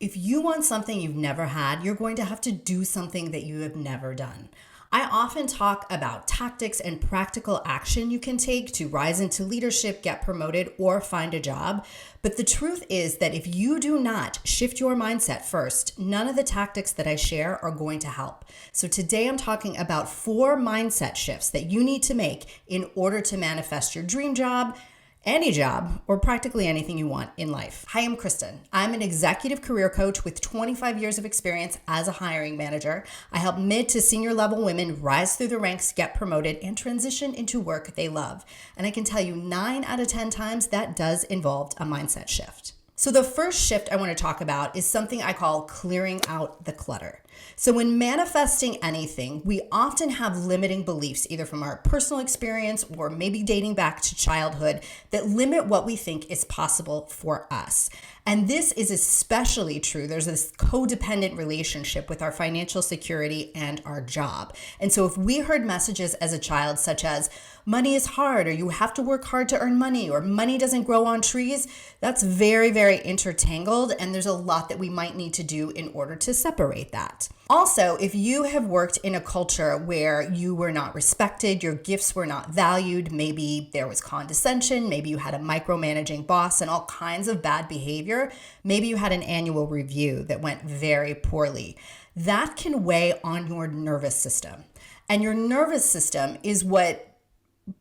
If you want something you've never had, you're going to have to do something that you have never done. I often talk about tactics and practical action you can take to rise into leadership, get promoted, or find a job. But the truth is that if you do not shift your mindset first, none of the tactics that I share are going to help. So today I'm talking about 4 mindset shifts that you need to make in order to manifest your dream job, any job, or practically anything you want in life. Hi, I'm Kristen. I'm an executive career coach with 25 years of experience as a hiring manager. I help mid to senior level women rise through the ranks, get promoted, and transition into work they love. And I can tell you 9 out of 10 times that does involve a mindset shift. So the first shift I want to talk about is something I call clearing out the clutter. So when manifesting anything, we often have limiting beliefs, either from our personal experience or maybe dating back to childhood, that limit what we think is possible for us. And this is especially true. There's this codependent relationship with our financial security and our job. And so if we heard messages as a child such as, money is hard, or you have to work hard to earn money, or money doesn't grow on trees, that's very, very intertangled. And there's a lot that we might need to do in order to separate that. Also, if you have worked in a culture where you were not respected, your gifts were not valued, maybe there was condescension, maybe you had a micromanaging boss and all kinds of bad behavior, maybe you had an annual review that went very poorly, that can weigh on your nervous system. And your nervous system is what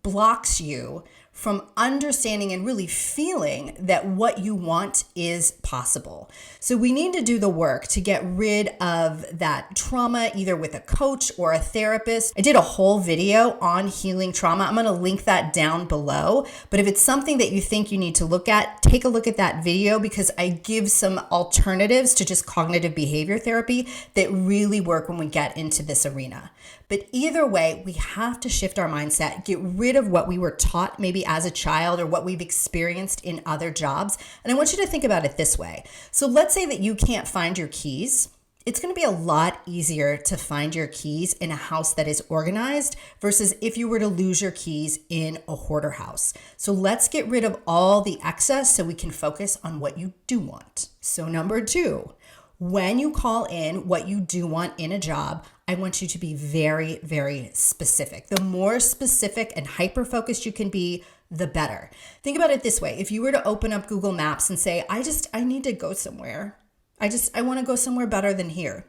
blocks you from understanding and really feeling that what you want is possible. So we need to do the work to get rid of that trauma, either with a coach or a therapist. I did a whole video on healing trauma. I'm going to link that down below. But if it's something that you think you need to look at, take a look at that video, because I give some alternatives to just cognitive behavior therapy that really work when we get into this arena. But either way, we have to shift our mindset, get rid of what we were taught maybe as a child or what we've experienced in other jobs. And I want you to think about it this way. So let's say that you can't find your keys. It's going to be a lot easier to find your keys in a house that is organized versus if you were to lose your keys in a hoarder house. So let's get rid of all the excess so we can focus on what you do want. So number 2, when you call in what you do want in a job, I want you to be very, very specific. The more specific and hyper-focused you can be, the better. Think about it this way. If you were to open up Google Maps and say, I need to go somewhere. I want to go somewhere better than here.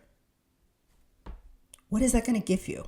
What is that going to give you?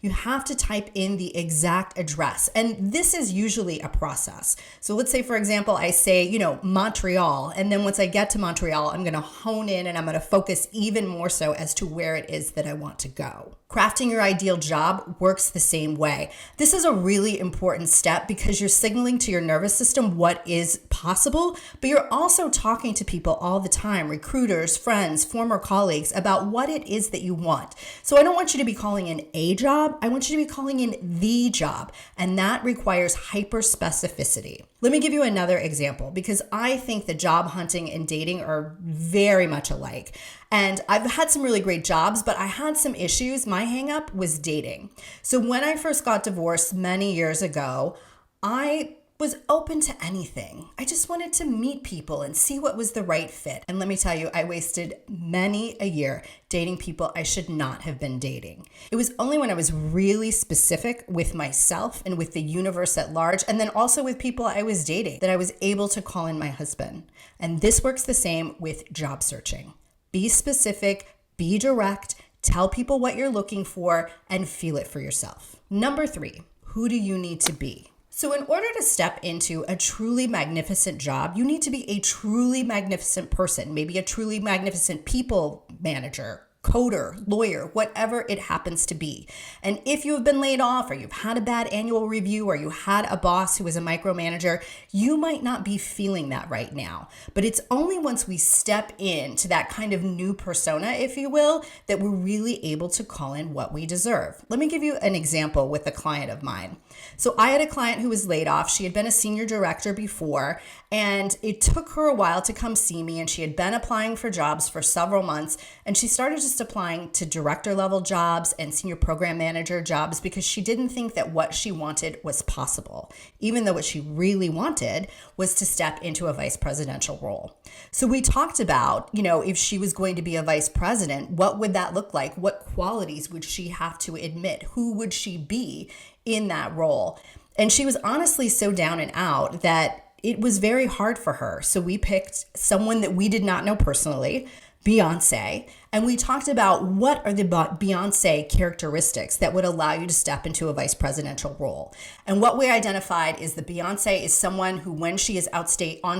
You have to type in the exact address. And this is usually a process. So let's say, for example, I say, Montreal. And then once I get to Montreal, I'm going to hone in and I'm going to focus even more so as to where it is that I want to go. Crafting your ideal job works the same way. This is a really important step because you're signaling to your nervous system what is possible, but you're also talking to people all the time, recruiters, friends, former colleagues, about what it is that you want. So I don't want you to be calling in a job. I want you to be calling in the job, and that requires hyper specificity. Let me give you another example because I think that job hunting and dating are very much alike. And I've had some really great jobs, but I had some issues. My hang up was dating. So when I first got divorced many years ago, I was open to anything. I just wanted to meet people and see what was the right fit. And let me tell you, I wasted many a year dating people I should not have been dating. It was only when I was really specific with myself and with the universe at large, and then also with people I was dating, that I was able to call in my husband. And this works the same with job searching. Be specific, be direct, tell people what you're looking for, and feel it for yourself. Number 3, who do you need to be? So in order to step into a truly magnificent job, you need to be a truly magnificent person, maybe a truly magnificent people manager, coder, lawyer, whatever it happens to be. And if you have been laid off or you've had a bad annual review or you had a boss who was a micromanager, you might not be feeling that right now. But it's only once we step into that kind of new persona, if you will, that we're really able to call in what we deserve. Let me give you an example with a client of mine. So I had a client who was laid off. She had been a senior director before, and it took her a while to come see me, and she had been applying for jobs for several months, and she started to just applying to director level jobs and senior program manager jobs because she didn't think that what she wanted was possible, even though what she really wanted was to step into a vice presidential role. So we talked about, if she was going to be a vice president, what would that look like? What qualities would she have to admit? Who would she be in that role? And she was honestly so down and out that it was very hard for her. So we picked someone that we did not know personally, Beyonce, and we talked about what are the Beyonce characteristics that would allow you to step into a vice presidential role. And what we identified is that Beyonce is someone who, when she is on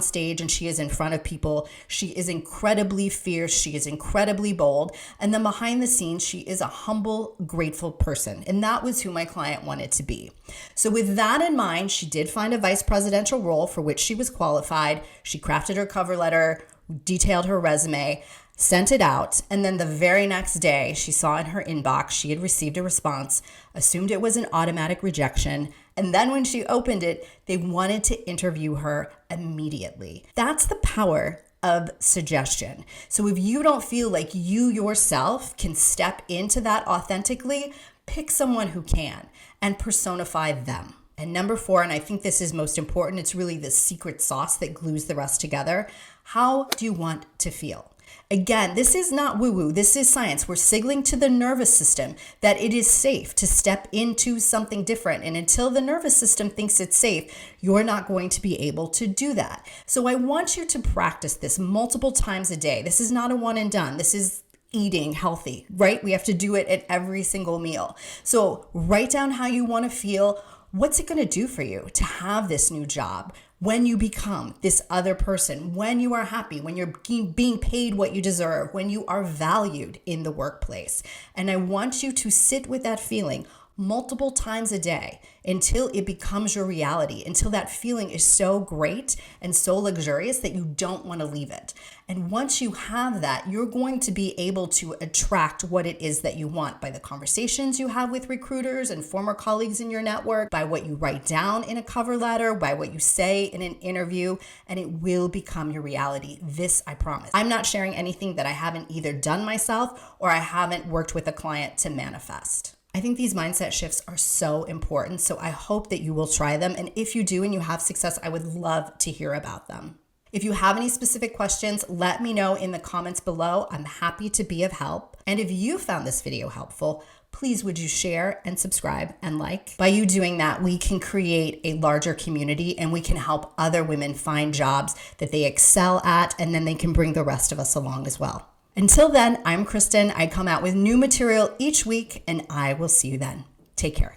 stage and she is in front of people, she is incredibly fierce, she is incredibly bold, and then behind the scenes, she is a humble, grateful person. And that was who my client wanted to be. So with that in mind, she did find a vice presidential role for which she was qualified. She crafted her cover letter, detailed her resume, sent it out, and then the very next day she saw in her inbox she had received a response, assumed it was an automatic rejection, and then when she opened it, they wanted to interview her immediately. That's the power of suggestion. So if you don't feel like you yourself can step into that authentically, pick someone who can and personify them. And number 4, and I think this is most important, it's really the secret sauce that glues the rest together. How do you want to feel? Again, this is not woo-woo. This is science. We're signaling to the nervous system that it is safe to step into something different. And until the nervous system thinks it's safe, you're not going to be able to do that. So I want you to practice this multiple times a day. This is not a one and done. This is eating healthy, right? We have to do it at every single meal. So write down how you want to feel. What's it going to do for you to have this new job? When you become this other person, when you are happy, when you're being paid what you deserve, when you are valued in the workplace. And I want you to sit with that feeling multiple times a day until it becomes your reality, until that feeling is so great and so luxurious that you don't want to leave it. And once you have that, you're going to be able to attract what it is that you want by the conversations you have with recruiters and former colleagues in your network, by what you write down in a cover letter, by what you say in an interview, and it will become your reality. This I promise. I'm not sharing anything that I haven't either done myself or I haven't worked with a client to manifest. I think these mindset shifts are so important, so I hope that you will try them. And if you do and you have success, I would love to hear about them. If you have any specific questions, let me know in the comments below. I'm happy to be of help. And if you found this video helpful, please would you share and subscribe and like? By you doing that, we can create a larger community and we can help other women find jobs that they excel at, and then they can bring the rest of us along as well. Until then, I'm Kristen. I come out with new material each week, and I will see you then. Take care.